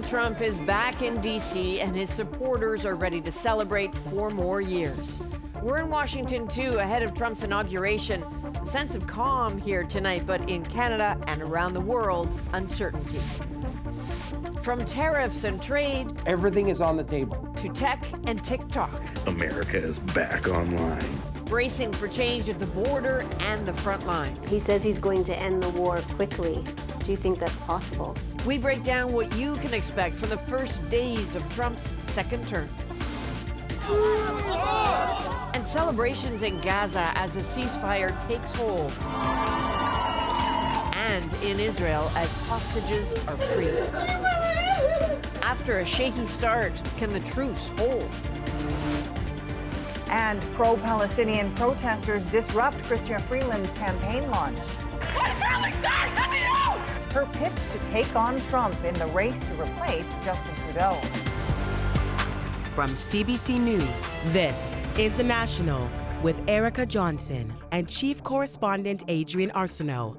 Donald Trump is back in D.C. and his supporters are ready to celebrate 4 more years. We're in Washington, too, ahead of Trump's inauguration. A sense of calm here tonight, but in Canada and around the world, uncertainty. From tariffs and trade... everything is on the table. ...to tech and TikTok. America is back online. Bracing for change at the border and the front lines. He says he's going to end the war quickly. Do you think that's possible? We break down what you can expect from the first days of Trump's second term. And celebrations in Gaza as a ceasefire takes hold. And in Israel as hostages are freed. After a shaky start, can the truce hold? And pro-Palestinian protesters disrupt Chrystia Freeland's campaign launch. Her pitch to take on Trump in the race to replace Justin Trudeau. From CBC News, this is The National with Erica Johnson and Chief Correspondent Adrian Arsenault.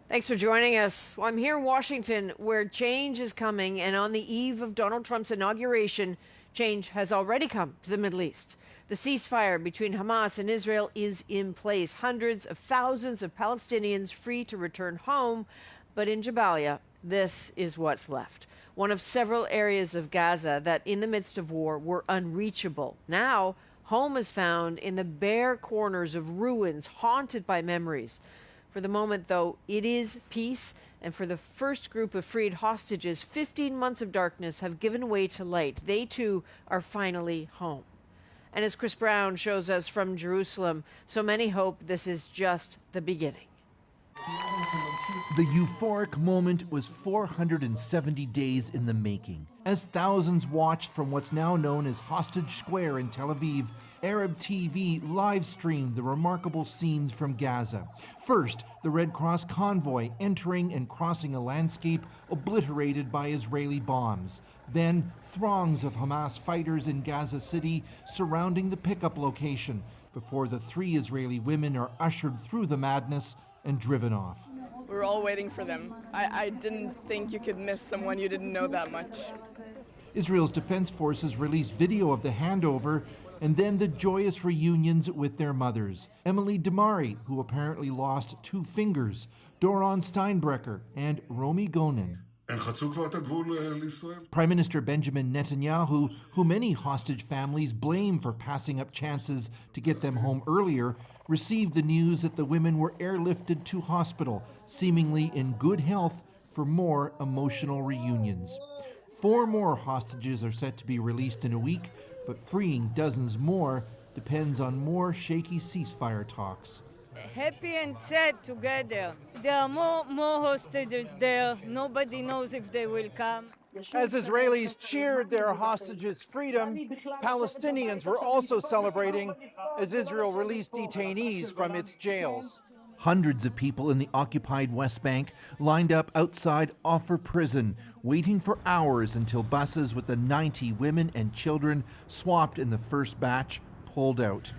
Thanks for joining us. Well, I'm here in Washington where change is coming, and on the eve of Donald Trump's inauguration, change has already come to the Middle East. The ceasefire between Hamas and Israel is in place. Hundreds of thousands of Palestinians free to return home. But in Jabalia, this is what's left. One of several areas of Gaza that in the midst of war were unreachable. Now, home is found in the bare corners of ruins haunted by memories. For the moment, though, it is peace. And for the first group of freed hostages, 15 months of darkness have given way to light. They, too, are finally home. And as Chris Brown shows us from Jerusalem, so many hope this is just the beginning. The euphoric moment was 470 days in the making. As thousands watched from what's now known as Hostage Square in Tel Aviv, Arab TV live-streamed the remarkable scenes from Gaza. First, the Red Cross convoy entering and crossing a landscape obliterated by Israeli bombs. Then, throngs of Hamas fighters in Gaza City surrounding the pickup location before the 3 Israeli women are ushered through the madness and driven off. We were all waiting for them. I didn't think you could miss someone you didn't know that much. Israel's defense forces released video of the handover and then the joyous reunions with their mothers. Emily Damari, who apparently lost 2 fingers, Doron Steinbrecher, and Romy Gonen. Prime Minister Benjamin Netanyahu, who many hostage families blame for passing up chances to get them home earlier, received the news that the women were airlifted to hospital, seemingly in good health for more emotional reunions. 4 more hostages are set to be released in a week, but freeing dozens more depends on more shaky ceasefire talks. Happy and sad together. There are more hostages there. Nobody knows if they will come. As Israelis cheered their hostages' freedom, Palestinians were also celebrating as Israel released detainees from its jails. Hundreds of people in the occupied West Bank lined up outside Offer Prison, waiting for hours until buses with the 90 women and children swapped in the first batch pulled out.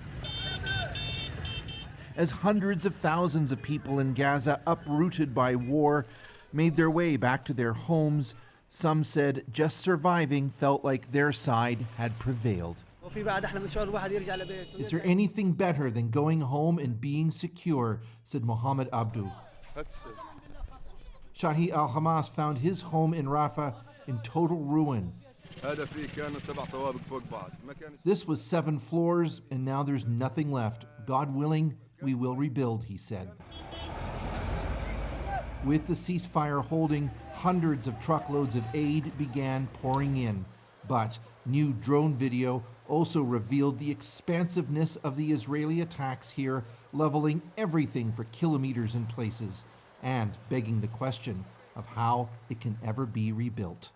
As hundreds of thousands of people in Gaza, uprooted by war, made their way back to their homes, some said just surviving felt like their side had prevailed. Is there anything better than going home and being secure, said Mohammed Abdu. Shahi al-Hamas found his home in Rafah in total ruin. This was 7 floors, and now there's nothing left. God willing, we will rebuild, he said. With the ceasefire holding, hundreds of truckloads of aid began pouring in. But new drone video also revealed the expansiveness of the Israeli attacks here, leveling everything for kilometers in places, and begging the question of how it can ever be rebuilt.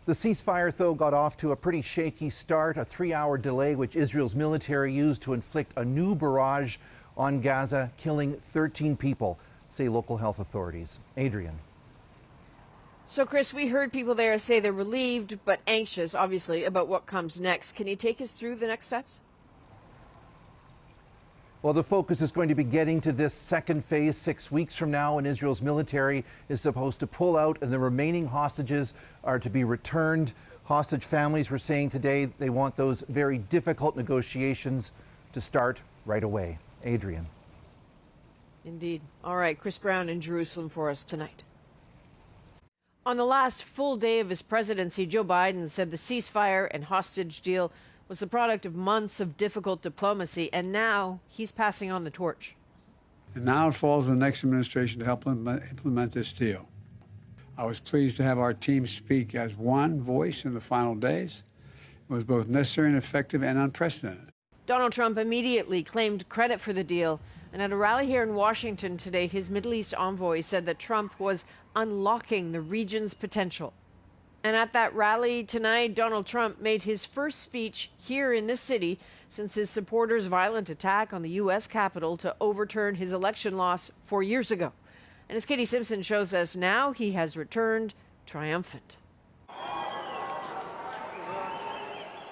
The ceasefire, though, got off to a pretty shaky start, a 3-hour delay which Israel's military used to inflict a new barrage on Gaza, killing 13 people, say local health authorities. Adrian. So, Chris, we heard people there say they're relieved but anxious, obviously, about what comes next. Can you take us through the next steps? Well, the focus is going to be getting to this second phase 6 weeks from now, when Israel's military is supposed to pull out and the remaining hostages are to be returned. Hostage families were saying today they want those very difficult negotiations to start right away. Adrian. Indeed. All right, Chris Brown in Jerusalem for us tonight. On the last full day of his presidency, Joe Biden said the ceasefire and hostage deal was the product of months of difficult diplomacy, and now he's passing on the torch. And now it falls on the next administration to help implement this deal. I was pleased to have our team speak as one voice in the final days. It was both necessary and effective and unprecedented. Donald Trump immediately claimed credit for the deal, and at a rally here in Washington today, his Middle East envoy said that Trump was unlocking the region's potential. And at that rally tonight, Donald Trump made his first speech here in this city since his supporters' violent attack on the U.S. Capitol to overturn his election loss 4 years ago. And as Katie Simpson shows us, now he has returned triumphant.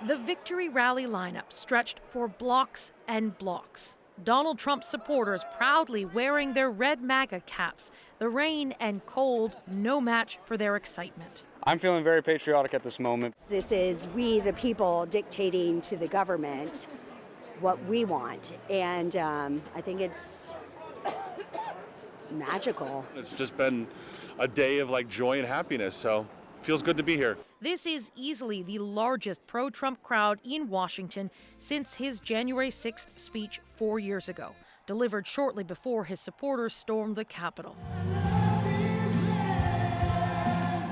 The victory rally lineup stretched for blocks and blocks. Donald Trump's supporters proudly wearing their red MAGA caps. The rain and cold, no match for their excitement. I'm feeling very patriotic at this moment. This is we, the people, dictating to the government what we want. And I think it's magical. It's just been a day of joy and happiness, so it feels good to be here. This is easily the largest pro-Trump crowd in Washington since his January 6th speech 4 years ago, delivered shortly before his supporters stormed the Capitol.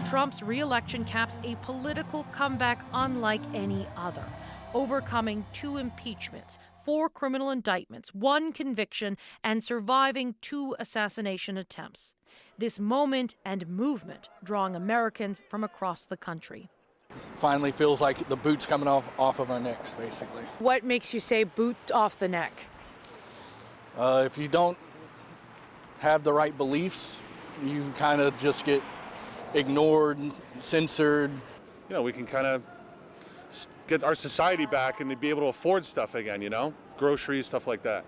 Trump's re-election caps a political comeback unlike any other, overcoming 2 impeachments, 4 criminal indictments, 1 conviction, and surviving 2 assassination attempts. This moment and movement drawing Americans from across the country. Finally feels like the boot's coming off of our necks, basically. What makes you say boot off the neck? If you don't have the right beliefs, you kind of just get ignored, censored. You know, we can kind of get our society back and to be able to afford stuff again, groceries, stuff like that.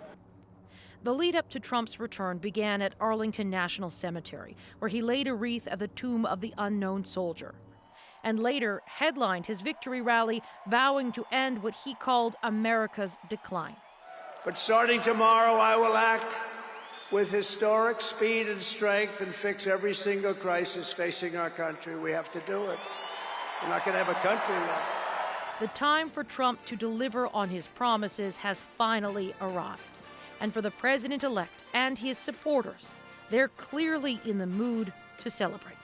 The lead up to Trump's return began at Arlington National Cemetery, where he laid a wreath at the tomb of the unknown soldier, and later headlined his victory rally, vowing to end what he called America's decline. But starting tomorrow, I will act with historic speed and strength and fix every single crisis facing our country. We have to do it. We're not going to have a country left. The time for Trump to deliver on his promises has finally arrived. And for the president-elect and his supporters, they're clearly in the mood to celebrate.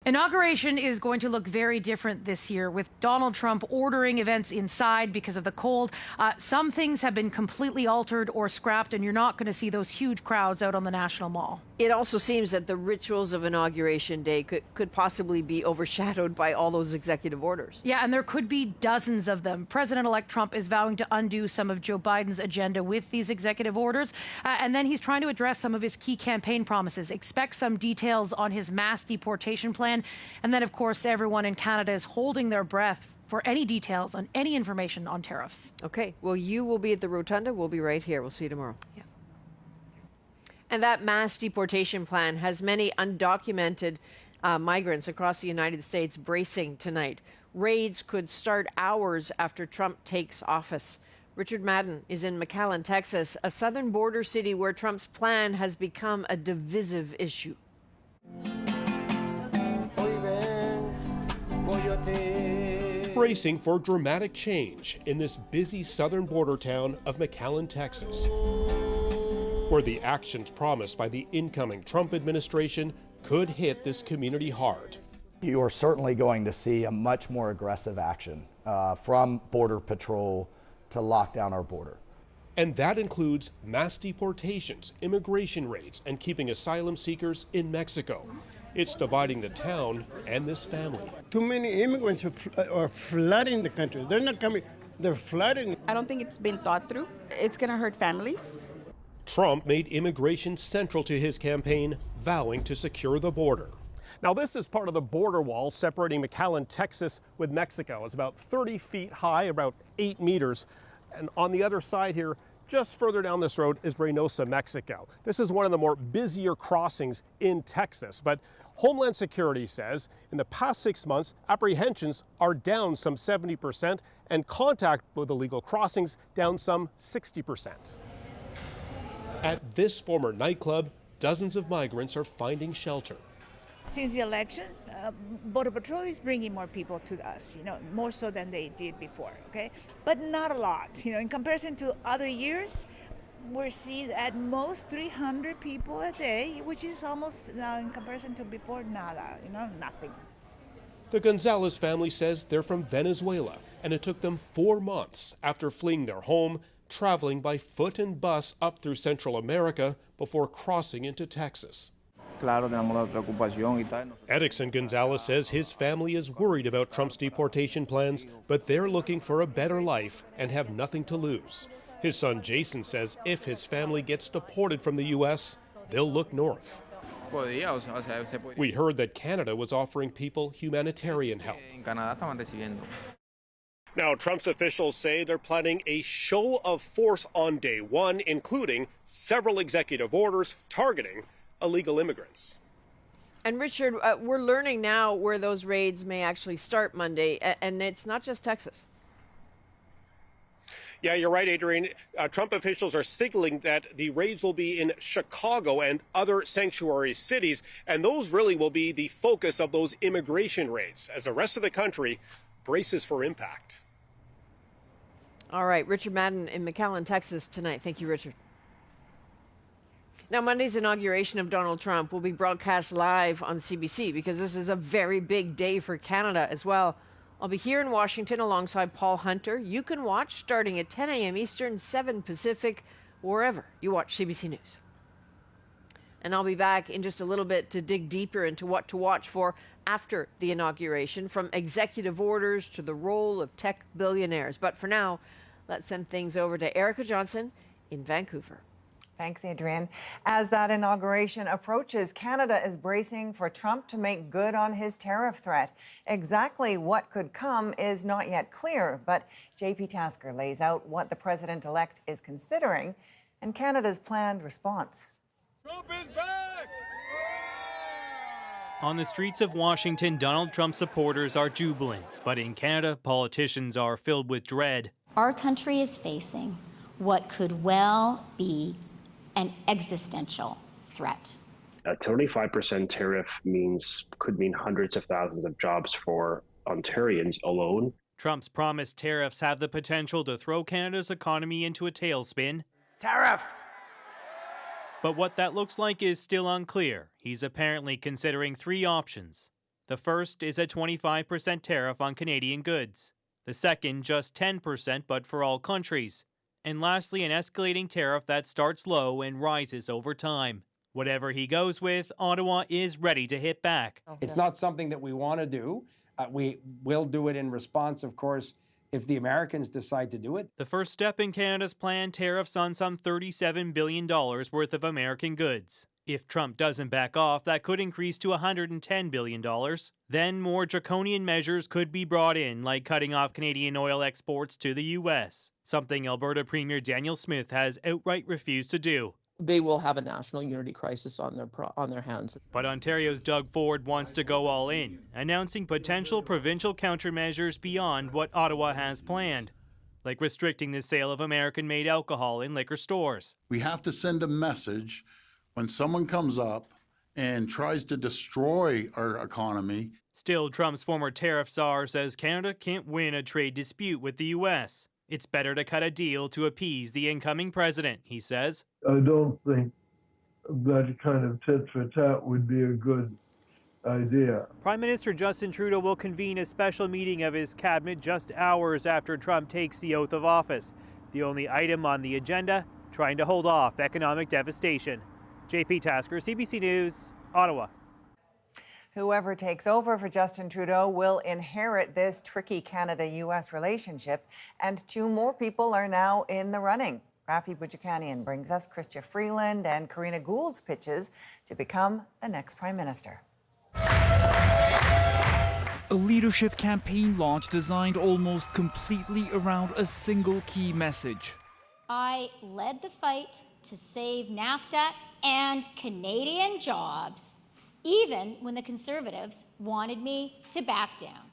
Inauguration is going to look very different this year, with Donald Trump ordering events inside because of the cold. Some things have been completely altered or scrapped, and you're not going to see those huge crowds out on the National Mall. It also seems that the rituals of Inauguration Day could possibly be overshadowed by all those executive orders. Yeah, and there could be dozens of them. President-elect Trump is vowing to undo some of Joe Biden's agenda with these executive orders, and then he's trying to address some of his key campaign promises. Expect some details on his mass deportation plan. And then, of course, everyone in Canada is holding their breath for any details on any information on tariffs. Okay. Well, you will be at the Rotunda. We'll be right here. We'll see you tomorrow. Yeah. And that mass deportation plan has many undocumented migrants across the United States bracing tonight. Raids could start hours after Trump takes office. Richard Madden is in McAllen, Texas, a southern border city where Trump's plan has become a divisive issue. Bracing for dramatic change in this busy southern border town of McAllen, Texas, where the actions promised by the incoming Trump administration could hit this community hard. You are certainly going to see a much more aggressive action from Border Patrol to lock down our border. And that includes mass deportations, immigration raids, and keeping asylum seekers in Mexico. It's dividing the town and this family. Too many immigrants are flooding the country. They're not coming, they're flooding. I don't think it's been thought through. It's going to hurt families. Trump made immigration central to his campaign, vowing to secure the border. Now, this is part of the border wall separating McAllen, Texas with Mexico. It's about 30 feet high, about 8 meters. And on the other side here, just further down this road, is Reynosa, Mexico. This is one of the more busier crossings in Texas, but Homeland Security says in the past 6 months, apprehensions are down some 70% and contact with illegal crossings down some 60%. At this former nightclub, dozens of migrants are finding shelter. Since the election, Border Patrol is bringing more people to us, more so than they did before, okay? But not a lot, in comparison to other years, we're seeing at most 300 people a day, which is almost, in comparison to before, nada, nothing. The Gonzalez family says they're from Venezuela, and it took them 4 months after fleeing their home, traveling by foot and bus up through Central America before crossing into Texas. Edixon Gonzalez says his family is worried about Trump's deportation plans, but they're looking for a better life and have nothing to lose. His son Jason says if his family gets deported from the U.S., they'll look north. We heard that Canada was offering people humanitarian help. Now, Trump's officials say they're planning a show of force on day one, including several executive orders targeting illegal immigrants. And Richard, we're learning now where those raids may actually start Monday, and it's not just Texas. Yeah, you're right, Adrienne. Trump officials are signaling that the raids will be in Chicago and other sanctuary cities, and those really will be the focus of those immigration raids, as the rest of the country braces for impact. All right, Richard Madden in McAllen, Texas tonight. Thank you, Richard. Now, Monday's inauguration of Donald Trump will be broadcast live on CBC because this is a very big day for Canada as well. I'll be here in Washington alongside Paul Hunter. You can watch starting at 10 a.m. Eastern, 7 Pacific, wherever you watch CBC News. And I'll be back in just a little bit to dig deeper into what to watch for after the inauguration, from executive orders to the role of tech billionaires. But for now, let's send things over to Erica Johnson in Vancouver. Thanks, Adrienne. As that inauguration approaches, Canada is bracing for Trump to make good on his tariff threat. Exactly what could come is not yet clear, but JP Tasker lays out what the president-elect is considering and Canada's planned response. Trump is back! On the streets of Washington, Donald Trump supporters are jubilant, but in Canada, politicians are filled with dread. Our country is facing what could well be an existential threat. A 25% tariff could mean hundreds of thousands of jobs for Ontarians alone. Trump's promised tariffs have the potential to throw Canada's economy into a tailspin. Tariff! But what that looks like is still unclear. He's apparently considering 3 options. The first is a 25% tariff on Canadian goods. The second, just 10%, but for all countries. And lastly, an escalating tariff that starts low and rises over time. Whatever he goes with, Ottawa is ready to hit back. It's not something that we want to do. We will do it in response, of course, if the Americans decide to do it. The first step in Canada's plan, tariffs on some $37 billion worth of American goods. If Trump doesn't back off, that could increase to $110 billion. Then more draconian measures could be brought in, like cutting off Canadian oil exports to the U.S., something Alberta Premier Daniel Smith has outright refused to do. They will have a national unity crisis on their hands. But Ontario's Doug Ford wants to go all in, announcing potential provincial countermeasures beyond what Ottawa has planned, like restricting the sale of American-made alcohol in liquor stores. We have to send a message when someone comes up and tries to destroy our economy. Still, Trump's former tariff czar says Canada can't win a trade dispute with the U.S. It's better to cut a deal to appease the incoming president, he says. I don't think that kind of tit for tat would be a good idea. Prime Minister Justin Trudeau will convene a special meeting of his cabinet just hours after Trump takes the oath of office. The only item on the agenda, trying to hold off economic devastation. JP Tasker, CBC News, Ottawa. Whoever takes over for Justin Trudeau will inherit this tricky Canada-U.S. relationship, and 2 more people are now in the running. Rafi Boudjikanian brings us Chrystia Freeland and Karina Gould's pitches to become the next Prime Minister. A leadership campaign launch designed almost completely around a single key message. I led the fight to save NAFTA and Canadian jobs, even when the Conservatives wanted me to back down.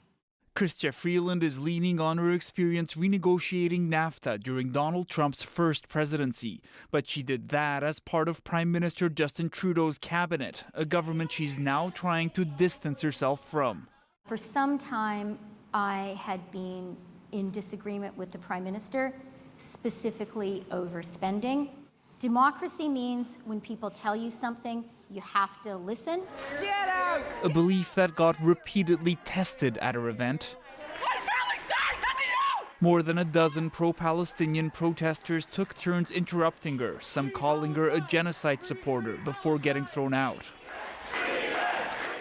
Chrystia Freeland is leaning on her experience renegotiating NAFTA during Donald Trump's first presidency. But she did that as part of Prime Minister Justin Trudeau's cabinet, a government she's now trying to distance herself from. For some time, I had been in disagreement with the Prime Minister, specifically over spending. Democracy means when people tell you something, you have to listen. Get out! A belief that got repeatedly tested at her event. More than a dozen pro-Palestinian protesters took turns interrupting her, some calling her a genocide supporter before getting thrown out.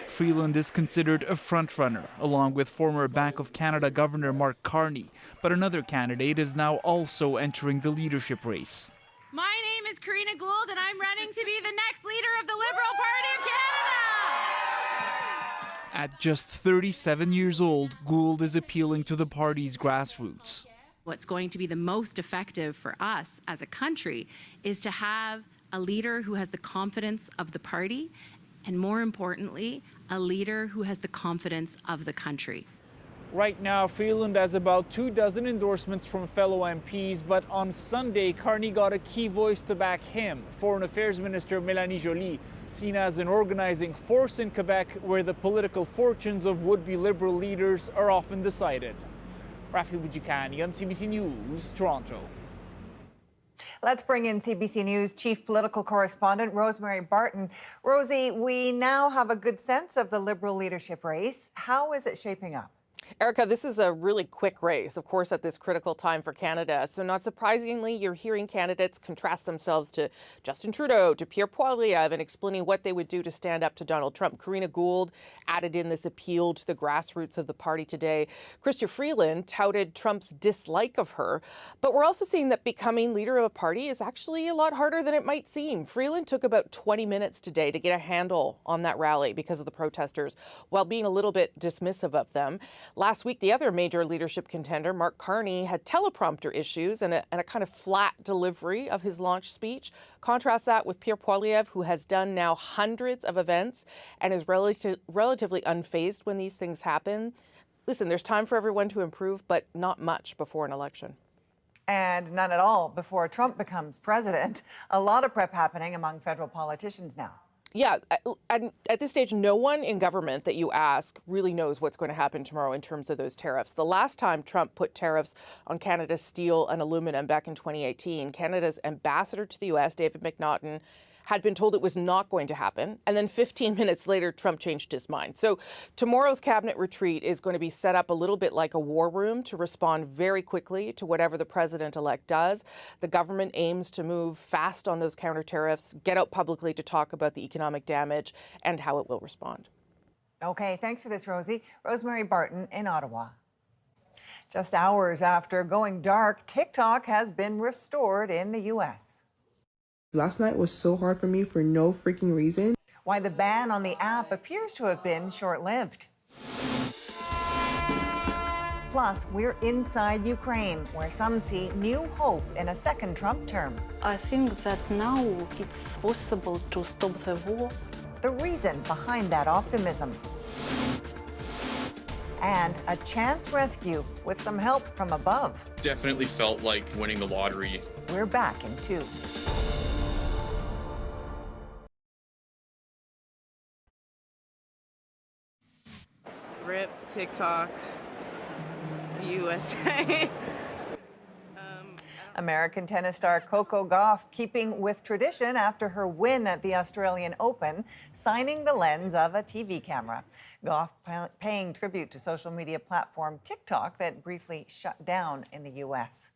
Freeland is considered a frontrunner, along with former Bank of Canada Governor Mark Carney, but another candidate is now also entering the leadership race. My name is Gould, and I'm running to be the next leader of the Liberal Party of Canada! At just 37 years old, Gould is appealing to the party's grassroots. What's going to be the most effective for us as a country is to have a leader who has the confidence of the party, and more importantly, a leader who has the confidence of the country. Right now, Freeland has about 24 endorsements from fellow MPs, but on Sunday, Carney got a key voice to back him, Foreign Affairs Minister Melania, seen as an organizing force in Quebec where the political fortunes of would-be Liberal leaders are often decided. Rafi Bujikani on CBC News, Toronto. Let's bring in CBC News chief political correspondent Rosemary Barton. Rosie, we now have a good sense of the Liberal leadership race. How is it shaping up? Erica, this is a really quick race, of course, at this critical time for Canada. So not surprisingly, you're hearing candidates contrast themselves to Justin Trudeau, to Pierre Poilievre, and explaining what they would do to stand up to Donald Trump. Gould added in this appeal to the grassroots of the party today. Chrystia Freeland touted Trump's dislike of her. But we're also seeing that becoming leader of a party is actually a lot harder than it might seem. Freeland took about 20 minutes today to get a handle on that rally because of the protesters, while being a little bit dismissive of them. Last week, the other major leadership contender, Mark Carney, had teleprompter issues and a kind of flat delivery of his launch speech. Contrast that with Pierre Poilievre, who has done now hundreds of events and is relatively unfazed when these things happen. Listen, there's time for everyone to improve, but not much before an election. And none at all before Trump becomes president. A lot of prep happening among federal politicians now. Yeah, at this stage, no one in government that you ask really knows what's going to happen tomorrow in terms of those tariffs. The last time Trump put tariffs on Canada's steel and aluminum back in 2018, Canada's ambassador to the U.S., David McNaughton, had been told it was not going to happen. And then 15 minutes later, Trump changed his mind. So tomorrow's cabinet retreat is going to be set up a little bit like a war room to respond very quickly to whatever the president-elect does. The government aims to move fast on those counter tariffs, get out publicly to talk about the economic damage and how it will respond. Okay, thanks for this, Rosie. Rosemary Barton in Ottawa. Just hours after going dark, TikTok has been restored in the U.S. Last night was so hard for me for no freaking reason. Why the ban on the app appears to have been short-lived. Plus, we're inside Ukraine, where some see new hope in a second Trump term. I think that now it's possible to stop the war. The reason behind that optimism. And a chance rescue with some help from above. Definitely felt like winning the lottery. We're back in 2. Rip TikTok, USA. American tennis star Coco Gauff keeping with tradition after her win at the Australian Open, signing the lens of a TV camera. Gauff paying tribute to social media platform TikTok that briefly shut down in the U.S.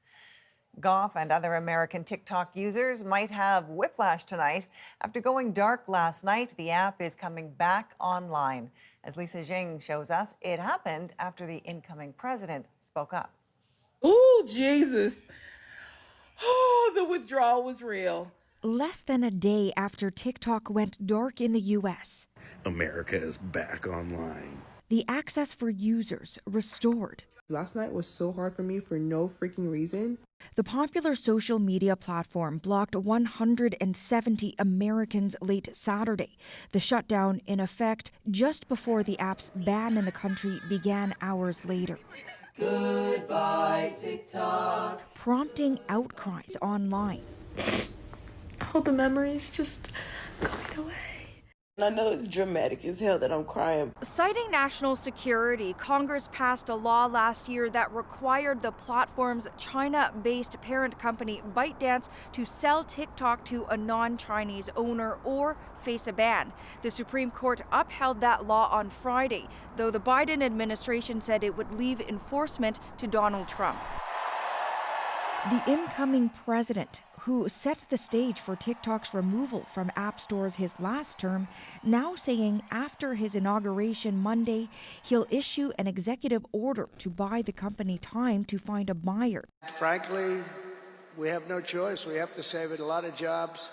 Gauff and other American TikTok users might have whiplash tonight. After going dark last night, the app is coming back online. As Lisa Jing shows us, it happened after the incoming president spoke up. Ooh, Jesus. Oh, the withdrawal was real. Less than a day after TikTok went dark in the U.S., America is back online. the access for users restored. Last night was so hard for me for no freaking reason. The popular social media platform blocked 170 Americans late Saturday. The shutdown in effect just before the app's ban in the country began hours later. Goodbye, TikTok. Prompting outcries online. All the memories just going away. I know it's dramatic as hell that I'm crying. Citing national security, Congress passed a law last year that required the platform's China-based parent company ByteDance to sell TikTok to a non-Chinese owner or face a ban. The Supreme Court upheld that law on Friday, though the Biden administration said it would leave enforcement to Donald Trump. The incoming president, who set the stage for TikTok's removal from app stores his last term, now saying after his inauguration Monday, he'll issue an executive order to buy the company time to find a buyer. Frankly, we have no choice. We have to save a lot of jobs.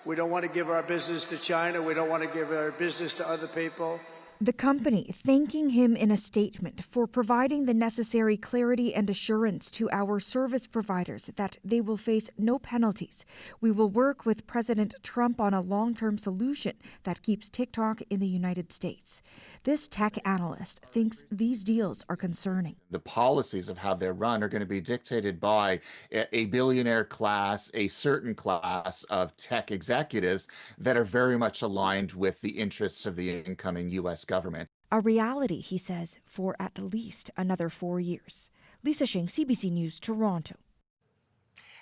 We don't want to give our business to China. We don't want to give our business to other people. The company thanking him in a statement for providing the necessary clarity and assurance to our service providers that they will face no penalties. We will work with President Trump on a long-term solution that keeps TikTok in the United States. This tech analyst thinks these deals are concerning. The policies of how they're run are going to be dictated by a billionaire class, a certain class of tech executives that are very much aligned with the interests of the incoming U.S. government. A reality, he says, for at least another 4 years. Lisa Shing, CBC News, Toronto.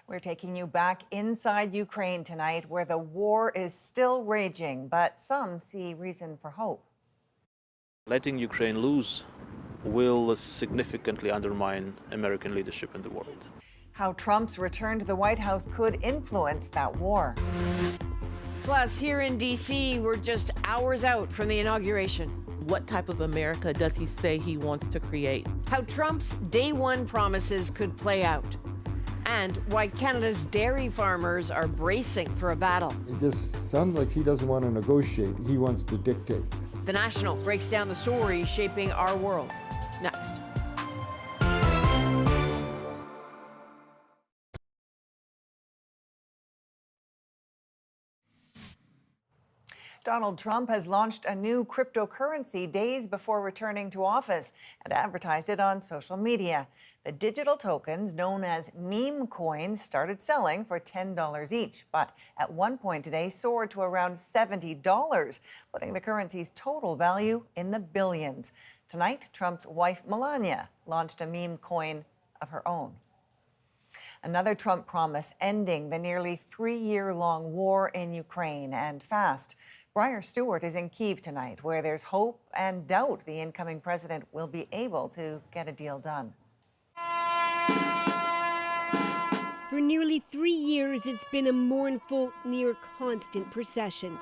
We're taking you back inside Ukraine tonight, where the war is still raging, but some see reason for hope. Letting Ukraine lose will significantly undermine American leadership in the world. How Trump's return to the White House could influence that war. Plus, here in D.C., we're just hours out from the inauguration. What type of America does he say he wants to create? How Trump's day one promises could play out. And why Canada's dairy farmers are bracing for a battle. It just sounds like he doesn't want to negotiate. He wants to dictate. The National breaks down the stories shaping our world. Next. Donald Trump has launched a new cryptocurrency days before returning to office and advertised it on social media. The digital tokens, known as meme coins, started selling for $10 each, but at one point today soared to around $70, putting the currency's total value in the billions. Tonight, Trump's wife, Melania, launched a meme coin of her own. Another Trump promise ending the nearly 3-year-long war in Ukraine, and fast. Briar Stewart is in Kyiv tonight, where there's hope and doubt the incoming president will be able to get a deal done. For nearly 3 years, it's been a mournful, near constant procession.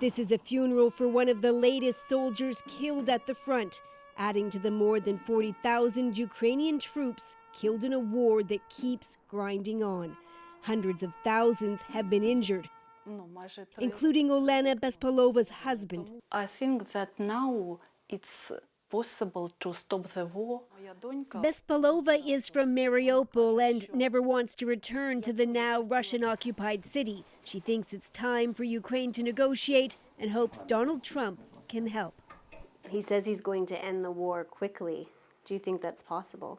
This is a funeral for one of the latest soldiers killed at the front, adding to the more than 40,000 Ukrainian troops killed in a war that keeps grinding on. Hundreds of thousands have been injured, including Olena Bespalova's husband. I think that now it's possible to stop the war. Bespalova is from Mariupol and never wants to return to the now Russian-occupied city. She thinks it's time for Ukraine to negotiate and hopes Donald Trump can help. He says he's going to end the war quickly. Do you think that's possible?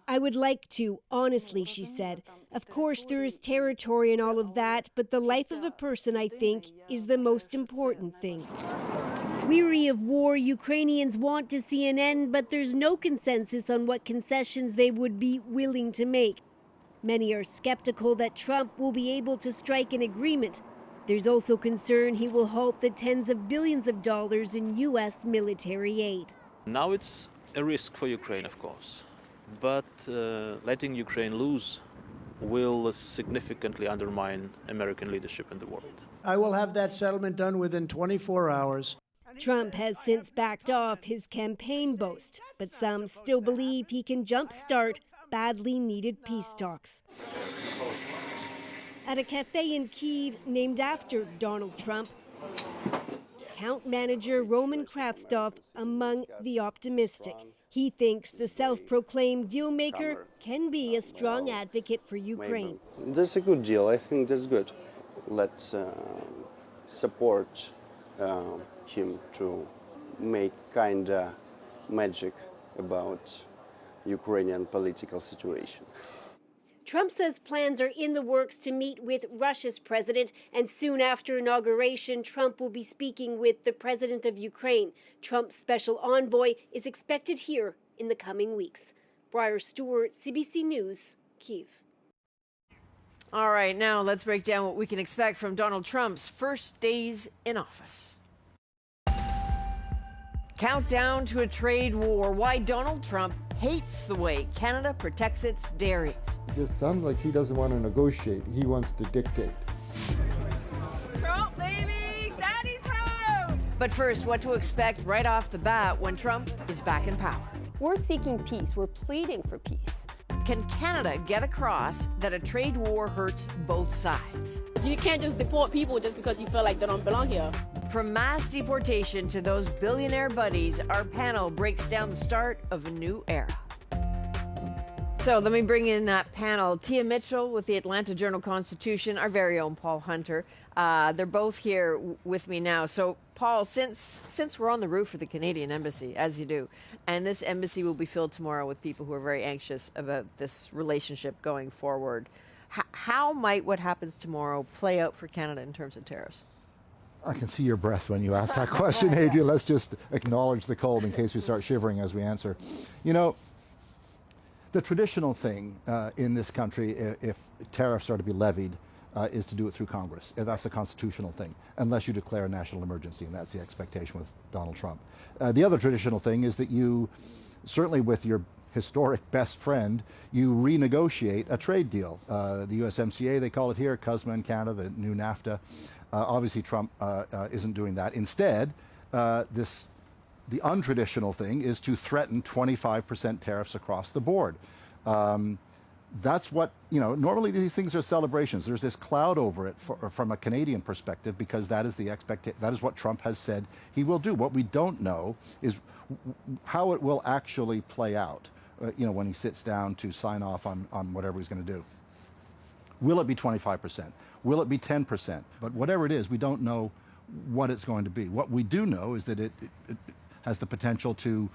I would like to, honestly, she said. Of course, there is territory and all of that, but the life of a person, I think, is the most important thing. Weary of war, Ukrainians want to see an end, but there's no consensus on what concessions they would be willing to make. Many are skeptical that Trump will be able to strike an agreement. There's also concern he will halt the tens of billions of dollars in U.S. military aid. Now it's a risk for Ukraine, of course, but letting Ukraine lose will significantly undermine American leadership in the world. I will have that settlement done within 24 hours. Trump has since backed off his campaign boast, but some still believe he can jumpstart badly needed peace talks. At a cafe in Kyiv named after Donald Trump, account manager Roman Kraftstoff among the optimistic. He thinks the self-proclaimed dealmaker can be a strong advocate for Ukraine. That's a good deal. I think that's good. Let's support him to make kind of magic about Ukrainian political situation. Trump says plans are in the works to meet with Russia's president, and soon after inauguration, Trump will be speaking with the president of Ukraine. Trump's special envoy is expected here in the coming weeks. Briar Stewart, CBC News, Kyiv. All right, now let's break down what we can expect from Donald Trump's first days in office. Countdown to a trade war. Why Donald Trump hates the way Canada protects its dairies. It sounds like he doesn't want to negotiate. He wants to dictate. Trump, baby! Daddy's home! But first, what to expect right off the bat when Trump is back in power. We're seeking peace. We're pleading for peace. Can Canada get across that a trade war hurts both sides? So you can't just deport people just because you feel like they don't belong here. From mass deportation to those billionaire buddies, our panel breaks down the start of a new era. So let me bring in that panel. Tia Mitchell with the Atlanta Journal-Constitution, our very own Paul Hunter. They're both here with me now. So, Paul, since we're on the roof of the Canadian Embassy, as you do, and this embassy will be filled tomorrow with people who are very anxious about this relationship going forward, how might what happens tomorrow play out for Canada in terms of tariffs? I can see your breath when you ask that question, Adrian. Let's just acknowledge the cold in case we start shivering as we answer. You know, the traditional thing in this country, if tariffs are to be levied, is to do it through Congress. That's a constitutional thing, unless you declare a national emergency, and that's the expectation with Donald Trump. The other traditional thing is that you, certainly with your historic best friend, you renegotiate a trade deal. The USMCA, they call it here, CUSMA in Canada, the new NAFTA. Obviously, Trump isn't doing that. Instead, the untraditional thing is to threaten 25% tariffs across the board. That's what, you know, normally these things are celebrations. There's this cloud over it from a Canadian perspective because that is the that is what Trump has said he will do. What we don't know is how it will actually play out, you know, when he sits down to sign off on whatever he's going to do. Will it be 25%? Will it be 10%? But whatever it is, we don't know what it's going to be. What we do know is that it has the potential to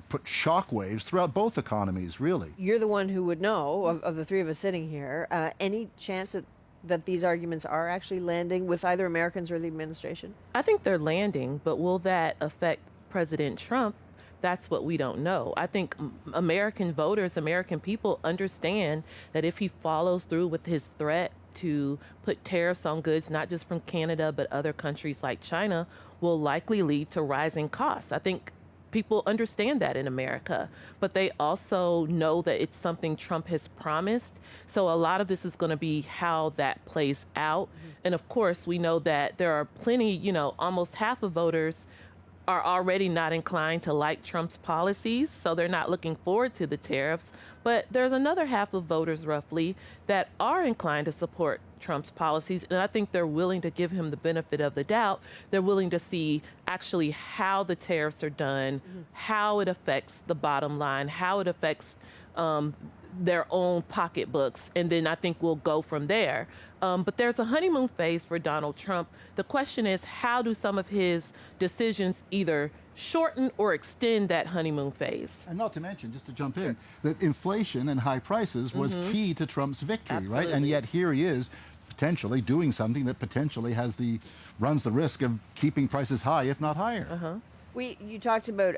put shockwaves throughout both economies, really. You're the one who would know, of the three of us sitting here, any chance that these arguments are actually landing with either Americans or the administration? I think they're landing, but will that affect President Trump? That's what we don't know. I think American voters, American people understand that if he follows through with his threat to put tariffs on goods, not just from Canada, but other countries like China, will likely lead to rising costs. I think people understand that in America, but they also know that it's something Trump has promised. So a lot of this is going to be how that plays out. And of course, we know that there are plenty, you know, almost half of voters are already not inclined to like Trump's policies, so they're not looking forward to the tariffs. But there's another half of voters, roughly, that are inclined to support Trump's policies, and I think they're willing to give him the benefit of the doubt. They're willing to see actually how the tariffs are done, how it affects the bottom line, how it affects their own pocketbooks, and then I think we'll go from there. But there's a honeymoon phase for Donald Trump. The question is, how do some of his decisions either shorten or extend that honeymoon phase? And not to mention, just to jump in, that inflation and high prices was key to Trump's victory, Absolutely. right? And yet here he is potentially doing something that potentially runs the risk of keeping prices high, if not higher. You talked about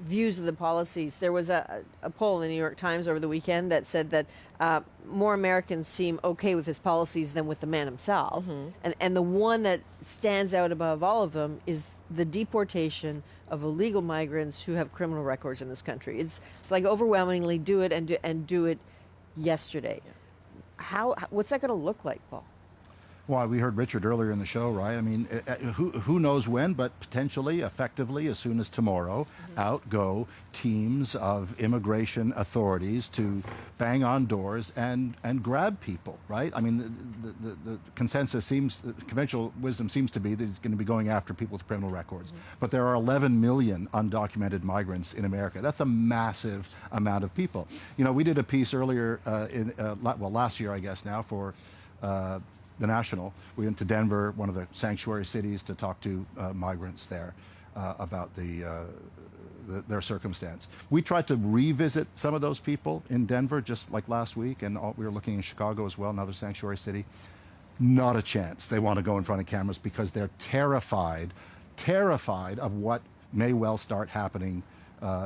views of the policies. There was a poll in the New York Times over the weekend that said that more Americans seem okay with his policies than with the man himself. And the one that stands out above all of them is the deportation of illegal migrants who have criminal records in this country. It's like overwhelmingly do it and do it yesterday. What's that going to look like, Paul? Well, we heard Richard earlier in the show, right? I mean, who knows when, but potentially, effectively, as soon as tomorrow, out go teams of immigration authorities to bang on doors and grab people, right? I mean, the consensus seems, the conventional wisdom seems to be that it's going to be going after people with criminal records. But there are 11 million undocumented migrants in America. That's a massive amount of people. You know, we did a piece earlier, last year, I guess now, for the National. We went to Denver, one of the sanctuary cities, to talk to migrants there about their circumstance. We tried to revisit some of those people in Denver just like last week, and we were looking in Chicago as well, another sanctuary city. Not a chance they want to go in front of cameras because they're terrified of what may well start happening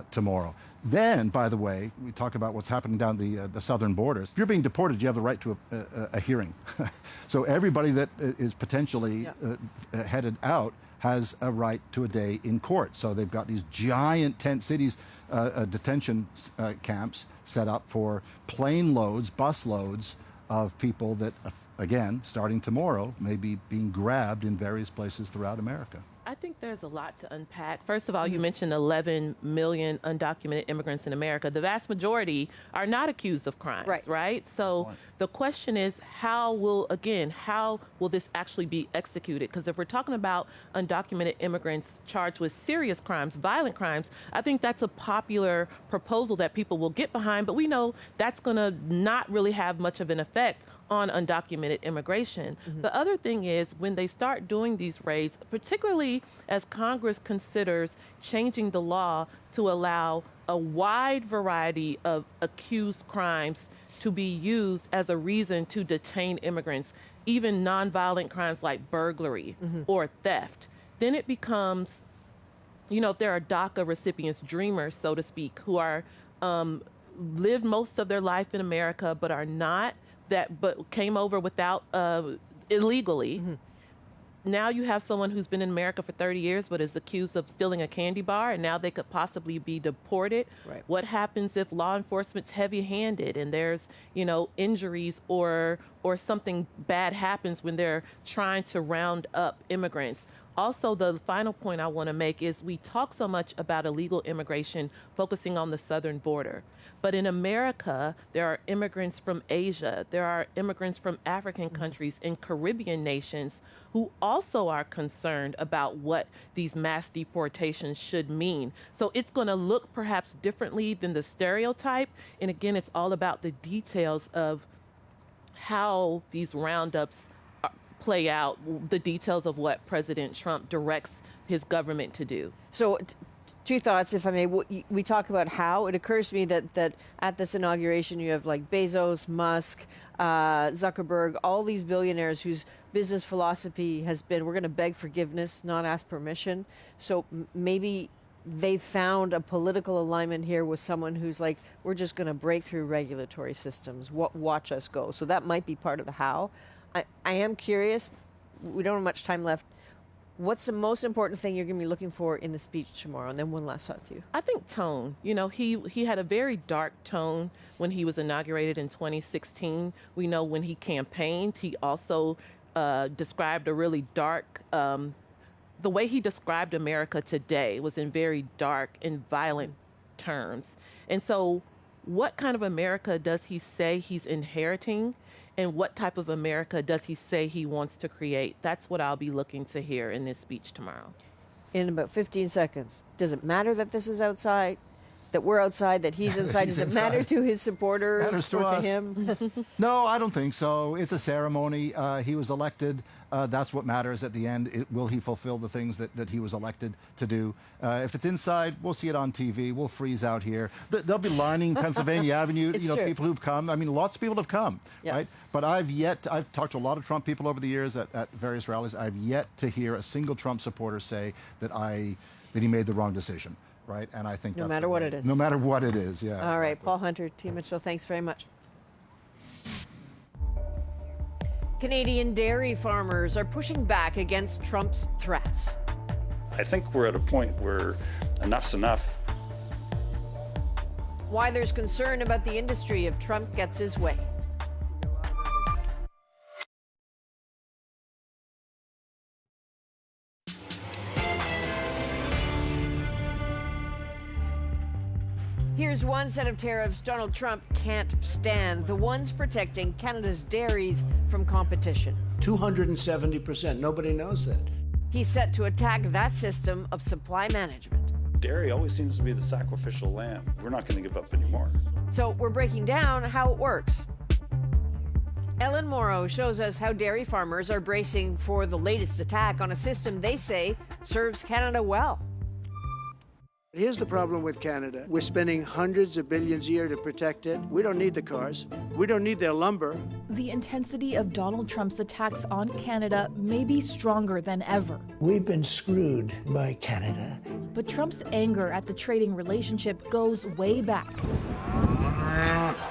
tomorrow. Then, by the way, we talk about what's happening down the southern borders. If you're being deported, you have the right to a hearing. So everybody that is potentially headed out has a right to a day in court. So they've got these giant tent cities, detention camps set up for plane loads, bus loads of people that, again, starting tomorrow, may be being grabbed in various places throughout America. I think there's a lot to unpack. First of all, you mentioned 11 million undocumented immigrants in America. The vast majority are not accused of crimes, right? So the question is, how will this actually be executed? Because if we're talking about undocumented immigrants charged with serious crimes, violent crimes, I think that's a popular proposal that people will get behind, but we know that's going to not really have much of an effect on undocumented immigration. The other thing is when they start doing these raids, particularly as Congress considers changing the law to allow a wide variety of accused crimes to be used as a reason to detain immigrants, even nonviolent crimes like burglary or theft, then it becomes, you know, if there are DACA recipients, dreamers, so to speak, who are lived most of their life in America but are not, but came over without illegally. Now you have someone who's been in America for 30 years but is accused of stealing a candy bar, and now they could possibly be deported. What happens if law enforcement's heavy-handed and there's, you know, injuries or something bad happens when they're trying to round up immigrants? Also, the final point I want to make is we talk so much about illegal immigration focusing on the southern border. But in America, there are immigrants from Asia, there are immigrants from African countries and Caribbean nations who also are concerned about what these mass deportations should mean. So it's going to look perhaps differently than the stereotype. And again, it's all about the details of how these roundups play out, the details of what President Trump directs his government to do. So two thoughts, if I may. We talk about how. It occurs to me that at this inauguration, you have like Bezos, Musk, Zuckerberg, all these billionaires whose business philosophy has been, we're going to beg forgiveness, not ask permission. So maybe they found a political alignment here with someone who's like, we're just going to break through regulatory systems, watch us go. So that might be part of the how. I am curious, we don't have much time left. What's the most important thing you're going to be looking for in the speech tomorrow? And then one last thought to you. I think tone. You know, he had a very dark tone when he was inaugurated in 2016. We know when he campaigned, he also described a really dark, the way he described America today was in very dark and violent terms. And so what kind of America does he say he's inheriting? And what type of America does he say he wants to create? That's what I'll be looking to hear in this speech tomorrow. In about 15 seconds, does it matter that this is outside, that we're outside, that he's inside? Does it matter to his supporters Matters or to to us. him? No, I don't think so. It's a ceremony. He was elected. That's what matters at the end. Will he fulfill the things that he was elected to do? If it's inside, we'll see it on TV. We'll freeze out here. They'll be lining Pennsylvania Avenue. It's you know, true. people who've come. I mean, lots of people have come, right? But I've talked to a lot of Trump people over the years at various rallies. I've yet to hear a single Trump supporter say that he made the wrong decision. Right, and I think No that's matter what it is. No matter what it is, yeah. All right, Paul Hunter, T. Mitchell, thanks very much. Canadian dairy farmers are pushing back against Trump's threats. I think we're at a point where enough's enough. Why there's concern about the industry if Trump gets his way. Here's one set of tariffs Donald Trump can't stand, the ones protecting Canada's dairies from competition. 270%. Nobody knows that. He's set to attack that system of supply management. Dairy always seems to be the sacrificial lamb. We're not going to give up anymore. So we're breaking down how it works. Ellen Morrow shows us how dairy farmers are bracing for the latest attack on a system they say serves Canada well. Here's the problem with Canada. We're spending hundreds of billions a year to protect it. We don't need the cars. We don't need their lumber. The intensity of Donald Trump's attacks on Canada may be stronger than ever. We've been screwed by Canada. But Trump's anger at the trading relationship goes way back.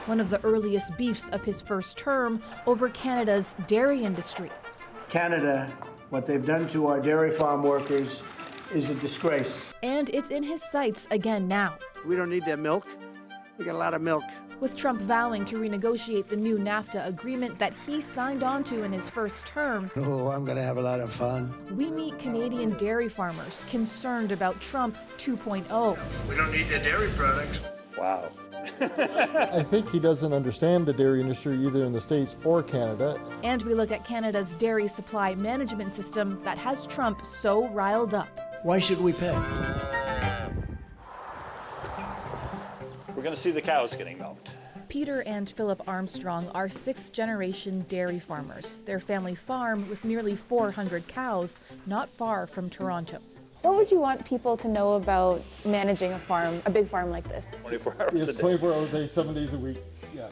One of the earliest beefs of his first term over Canada's dairy industry. Canada, what they've done to our dairy farm workers is a disgrace. And it's in his sights again now. We don't need their milk. We got a lot of milk. With Trump vowing to renegotiate the new NAFTA agreement that he signed onto in his first term. Oh, I'm going to have a lot of fun. We meet Canadian dairy farmers concerned about Trump 2.0. We don't need their dairy products. Wow. I think he doesn't understand the dairy industry either in the States or Canada. And we look at Canada's dairy supply management system that has Trump so riled up. Why should we pay? We're going to see the cows getting milked. Peter and Philip Armstrong are sixth-generation dairy farmers. Their family farm with nearly 400 cows not far from Toronto. What would you want people to know about managing a farm, a big farm like this? 24 hours a day. It's 24 hours a day, 7 days a week. Yeah.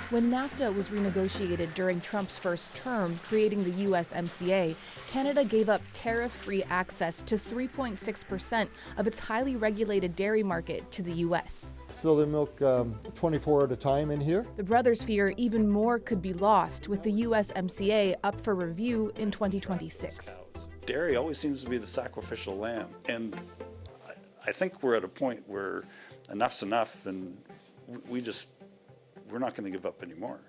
When NAFTA was renegotiated during Trump's first term, creating the USMCA, Canada gave up tariff-free access to 3.6% of its highly regulated dairy market to the U.S. So they milk 24 at a time in here. The brothers fear even more could be lost with the USMCA up for review in 2026. Dairy always seems to be the sacrificial lamb. And I think we're at a point where enough's enough, and we're not going to give up anymore.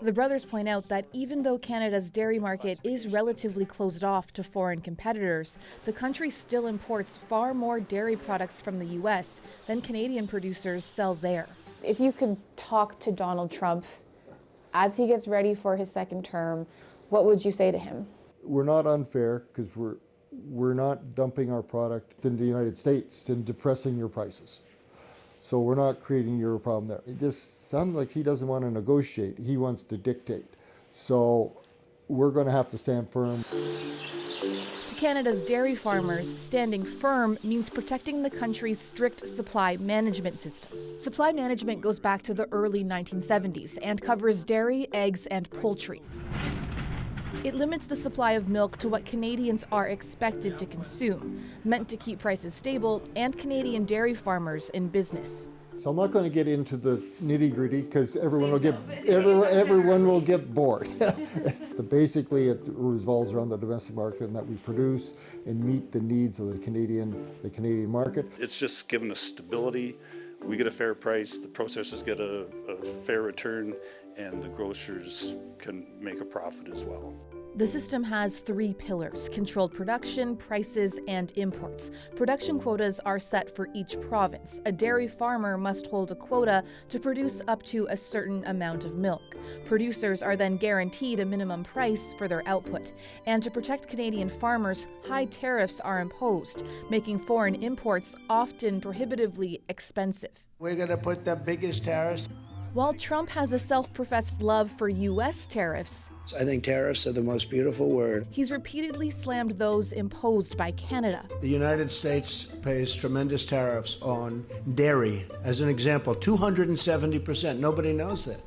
The brothers point out that even though Canada's dairy market is relatively closed off to foreign competitors, the country still imports far more dairy products from the U.S. than Canadian producers sell there. If you could talk to Donald Trump as he gets ready for his second term, what would you say to him? We're not unfair because we're not dumping our product into the United States and depressing your prices. So we're not creating your problem there. It just sounds like he doesn't want to negotiate. He wants to dictate. So we're going to have to stand firm. To Canada's dairy farmers, standing firm means protecting the country's strict supply management system. Supply management goes back to the early 1970s and covers dairy, eggs, and poultry. It limits the supply of milk to what Canadians are expected to consume, meant to keep prices stable and Canadian dairy farmers in business. So I'm not going to get into the nitty-gritty because everyone will get bored. Basically, it revolves around the domestic market and that we produce and meet the needs of the Canadian market. It's just given us stability. We get a fair price, the processors get a fair return, and the grocers can make a profit as well. The system has three pillars: controlled production, prices, and imports. Production quotas are set for each province. A dairy farmer must hold a quota to produce up to a certain amount of milk. Producers are then guaranteed a minimum price for their output. And to protect Canadian farmers, high tariffs are imposed, making foreign imports often prohibitively expensive. We're going to put the biggest tariffs. While Trump has a self-professed love for U.S. tariffs, I think tariffs are the most beautiful word. He's repeatedly slammed those imposed by Canada. The United States pays tremendous tariffs on dairy. As an example, 270%. Nobody knows that.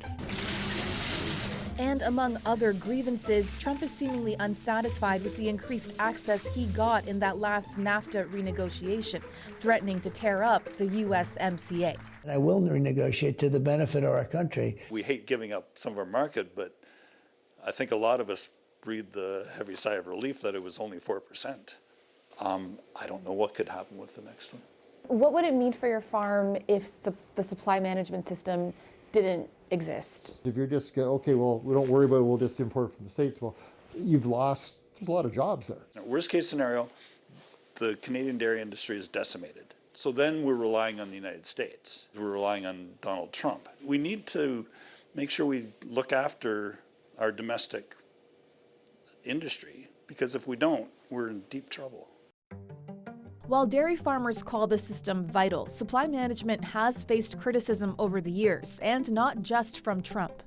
And among other grievances, Trump is seemingly unsatisfied with the increased access he got in that last NAFTA renegotiation, threatening to tear up the USMCA. And I will renegotiate to the benefit of our country. We hate giving up some of our market, but I think a lot of us breathed the heavy sigh of relief that it was only 4%. I don't know what could happen with the next one. What would it mean for your farm if the supply management system didn't exist? If you're just, okay, well, we don't worry about it, we'll just import from the States, well, there's a lot of jobs there. Worst case scenario, the Canadian dairy industry is decimated. So then we're relying on the United States. We're relying on Donald Trump. We need to make sure we look after our domestic industry, because if we don't, we're in deep trouble. While dairy farmers call the system vital, supply management has faced criticism over the years, and not just from Trump.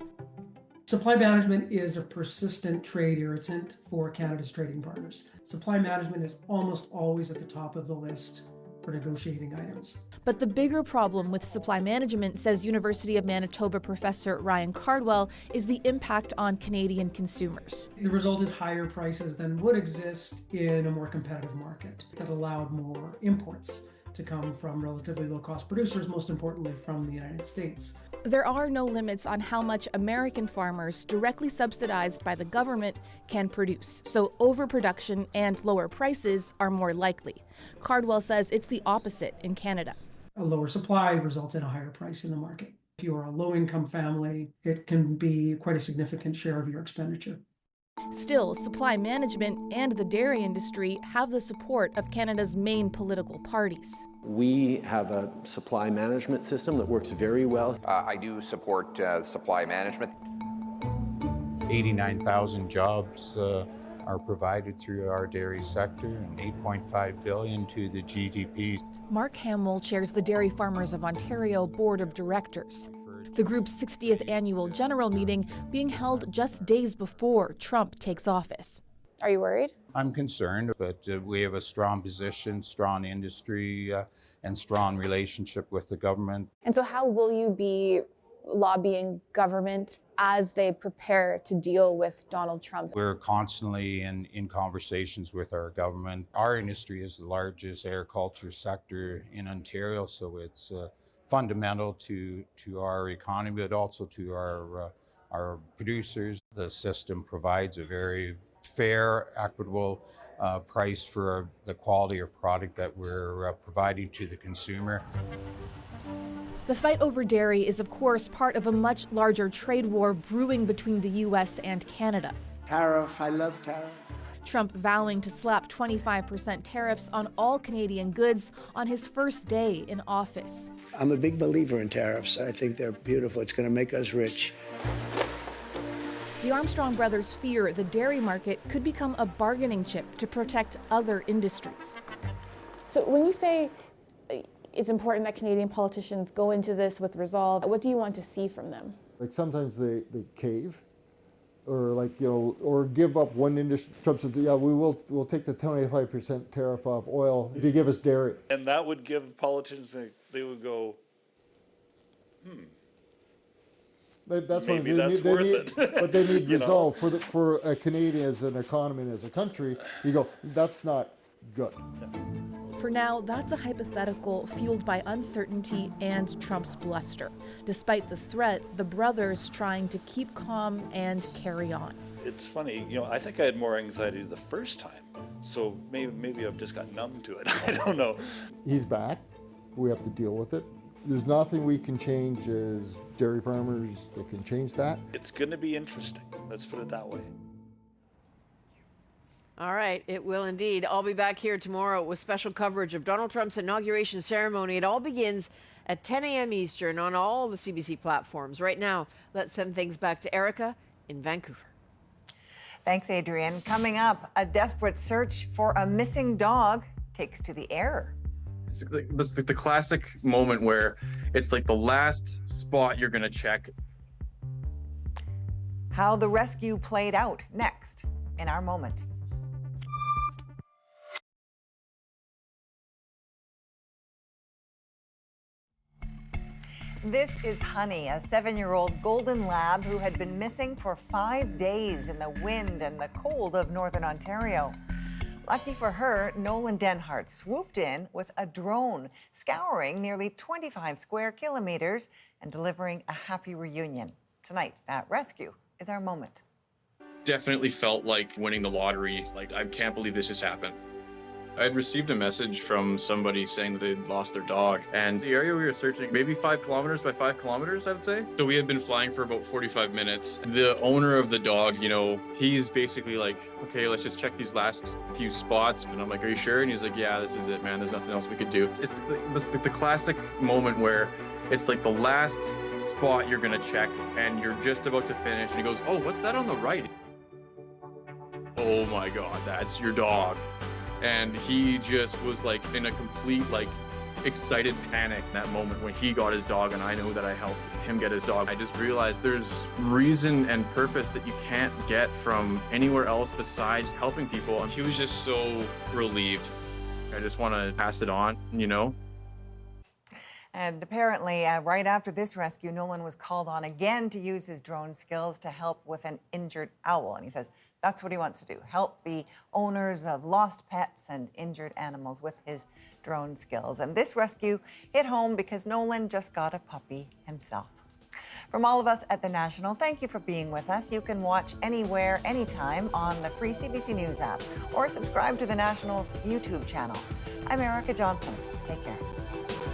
Supply management is a persistent trade irritant for Canada's trading partners. Supply management is almost always at the top of the list for negotiating items. But the bigger problem with supply management, says University of Manitoba professor Ryan Cardwell, is the impact on Canadian consumers. The result is higher prices than would exist in a more competitive market that allowed more imports to come from relatively low-cost producers, most importantly from the United States. There are no limits on how much American farmers, directly subsidized by the government, can produce, so overproduction and lower prices are more likely. Cardwell says it's the opposite in Canada. A lower supply results in a higher price in the market. If you are a low-income family, it can be quite a significant share of your expenditure. Still, supply management and the dairy industry have the support of Canada's main political parties. We have a supply management system that works very well. I do support supply management. 89,000 jobs are provided through our dairy sector, and $8.5 billion to the GDP. Mark Hamill chairs the Dairy Farmers of Ontario Board of Directors. The group's 60th annual general meeting being held just days before Trump takes office. Are you worried? I'm concerned, but we have a strong position, strong industry, and strong relationship with the government. And so how will you be lobbying government as they prepare to deal with Donald Trump? We're constantly in conversations with our government. Our industry is the largest agriculture sector in Ontario, so it's fundamental to our economy, but also to our producers. The system provides a very fair, equitable price for the quality of product that we're providing to the consumer. The fight over dairy is, of course, part of a much larger trade war brewing between the U.S. and Canada. Tariff, I love tariff. Trump vowing to slap 25% tariffs on all Canadian goods on his first day in office. I'm a big believer in tariffs. I think they're beautiful. It's going to make us rich. The Armstrong brothers fear the dairy market could become a bargaining chip to protect other industries. So when you say it's important that Canadian politicians go into this with resolve, what do you want to see from them? Like sometimes they cave, or or give up one industry. Trump says, yeah, we'll take the 25% tariff off oil if you give us dairy. And that would give politicians, they would go, That's maybe that's worth it. But they need resolve for a Canadian as an economy and as a country. You go, that's not good. For now, that's a hypothetical fueled by uncertainty and Trump's bluster. Despite the threat, the brothers trying to keep calm and carry on. It's funny, I think I had more anxiety the first time, so maybe I've just got numb to it. I don't know. He's back. We have to deal with it. There's nothing we can change as dairy farmers that can change that. It's going to be interesting. Let's put it that way. All right, it will indeed. I'll be back here tomorrow with special coverage of Donald Trump's inauguration ceremony. It all begins at 10 a.m. Eastern on all the CBC platforms. Right now, let's send things back to Erica in Vancouver. Thanks, Adrian. Coming up, a desperate search for a missing dog takes to the air. It's the classic moment where it's like the last spot you're going to check. How the rescue played out next in our moment. This is Honey, a 7-year-old golden lab who had been missing for 5 days in the wind and the cold of northern Ontario. Lucky for her, Nolan Denhart swooped in with a drone, scouring nearly 25 square kilometers and delivering a happy reunion. Tonight at Rescue is our moment. Definitely felt like winning the lottery. Like, I can't believe this has happened. I had received a message from somebody saying that they'd lost their dog, and the area we were searching, maybe 5 kilometers by 5 kilometers, I would say. So we had been flying for about 45 minutes. The owner of the dog, you know, he's basically like, okay, let's just check these last few spots. And I'm like, are you sure? And he's like, yeah, this is it, man. There's nothing else we could do. It's the classic moment where it's like the last spot you're gonna check and you're just about to finish. And he goes, oh, what's that on the right? Oh my God, that's your dog. And he just was like in a complete like excited panic in that moment when he got his dog, and I know that I helped him get his dog. I just realized there's reason and purpose that you can't get from anywhere else besides helping people. And he was just so relieved. I just want to pass it on, you know? And apparently, right after this rescue, Nolan was called on again to use his drone skills to help with an injured owl. And he says that's what he wants to do, help the owners of lost pets and injured animals with his drone skills. And this rescue hit home because Nolan just got a puppy himself. From all of us at The National, thank you for being with us. You can watch anywhere, anytime on the free CBC News app or subscribe to The National's YouTube channel. I'm Erica Johnson. Take care.